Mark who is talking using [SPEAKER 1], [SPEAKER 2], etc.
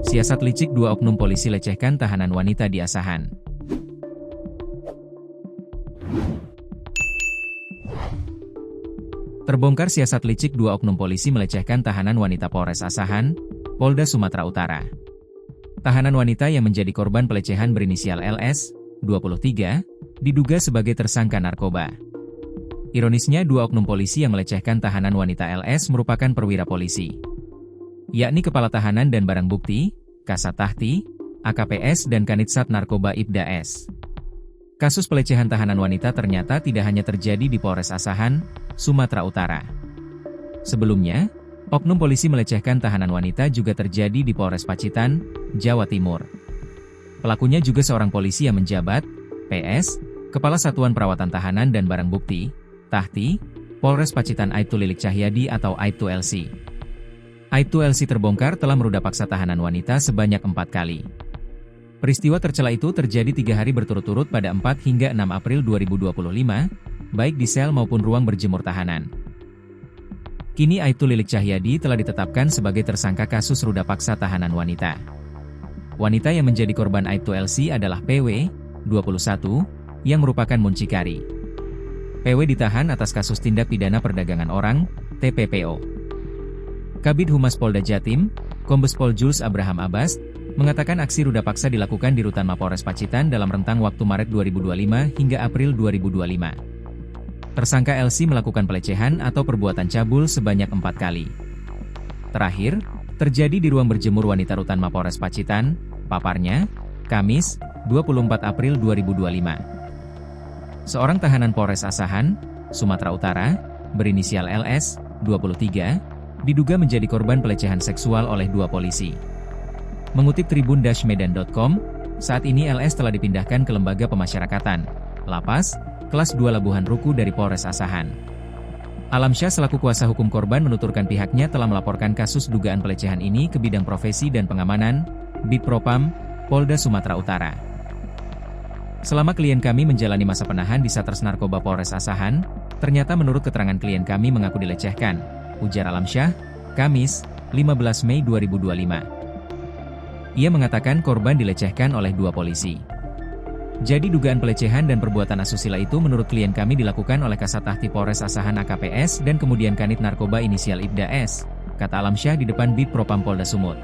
[SPEAKER 1] Siasat licik dua oknum polisi lecehkan tahanan wanita di Asahan. Terbongkar siasat licik dua oknum polisi melecehkan tahanan wanita Polres Asahan, Polda Sumatera Utara. Tahanan wanita yang menjadi korban pelecehan berinisial LS, 23, diduga sebagai tersangka narkoba. Ironisnya dua oknum polisi yang melecehkan tahanan wanita LS merupakan perwira polisi, yakni Kepala Tahanan dan Barang Bukti, Kasat Tahti, AKPS dan Kanitsat Narkoba Ibda S. Kasus pelecehan tahanan wanita ternyata tidak hanya terjadi di Polres Asahan, Sumatera Utara. Sebelumnya, oknum polisi melecehkan tahanan wanita juga terjadi di Polres Pacitan, Jawa Timur. Pelakunya juga seorang polisi yang menjabat, PS, Kepala Satuan Perawatan Tahanan dan Barang Bukti, Tahti, Polres Pacitan Aibtu Lilik Cahyadi atau Aibtu LC. Aibtu LC terbongkar telah meruda paksa tahanan wanita sebanyak 4 kali. Peristiwa tercela itu terjadi 3 hari berturut-turut pada 4 hingga 6 April 2025, baik di sel maupun ruang berjemur tahanan. Kini Aibtu Lilik Cahyadi telah ditetapkan sebagai tersangka kasus ruda paksa tahanan wanita. Wanita yang menjadi korban Aibtu LC adalah PW, 21, yang merupakan muncikari. PW ditahan atas kasus tindak pidana perdagangan orang, TPPO. Kabid Humas Polda Jatim, Kombes Pol Jules Abraham Abbas, mengatakan aksi ruda paksa dilakukan di rutan Mapolres Pacitan dalam rentang waktu Maret 2025 hingga April 2025. Tersangka LC melakukan pelecehan atau perbuatan cabul sebanyak 4 kali. Terakhir, terjadi di ruang berjemur wanita rutan Mapolres Pacitan, paparnya, Kamis, 24 April 2025. Seorang tahanan Polres Asahan, Sumatera Utara, berinisial LS, 23, diduga menjadi korban pelecehan seksual oleh 2 polisi. Mengutip tribun-medan.com, saat ini LS telah dipindahkan ke Lembaga Pemasyarakatan, Lapas, kelas 2 Labuhan Ruku dari Polres Asahan. Alamsyah selaku kuasa hukum korban menuturkan pihaknya telah melaporkan kasus dugaan pelecehan ini ke Bidang Profesi dan Pengamanan, Bitpropam, Polda Sumatera Utara. Selama klien kami menjalani masa penahan di Satres Narkoba Polres Asahan, ternyata menurut keterangan klien kami mengaku dilecehkan, ujar Alamsyah, Kamis, 15 Mei 2025. Ia mengatakan korban dilecehkan oleh 2 polisi. Jadi dugaan pelecehan dan perbuatan asusila itu menurut klien kami dilakukan oleh Kasat Tahti Polres Asahan AKPS dan kemudian Kanit Narkoba inisial Ibda S, kata Alamsyah di depan Bitpropam Polda Sumut.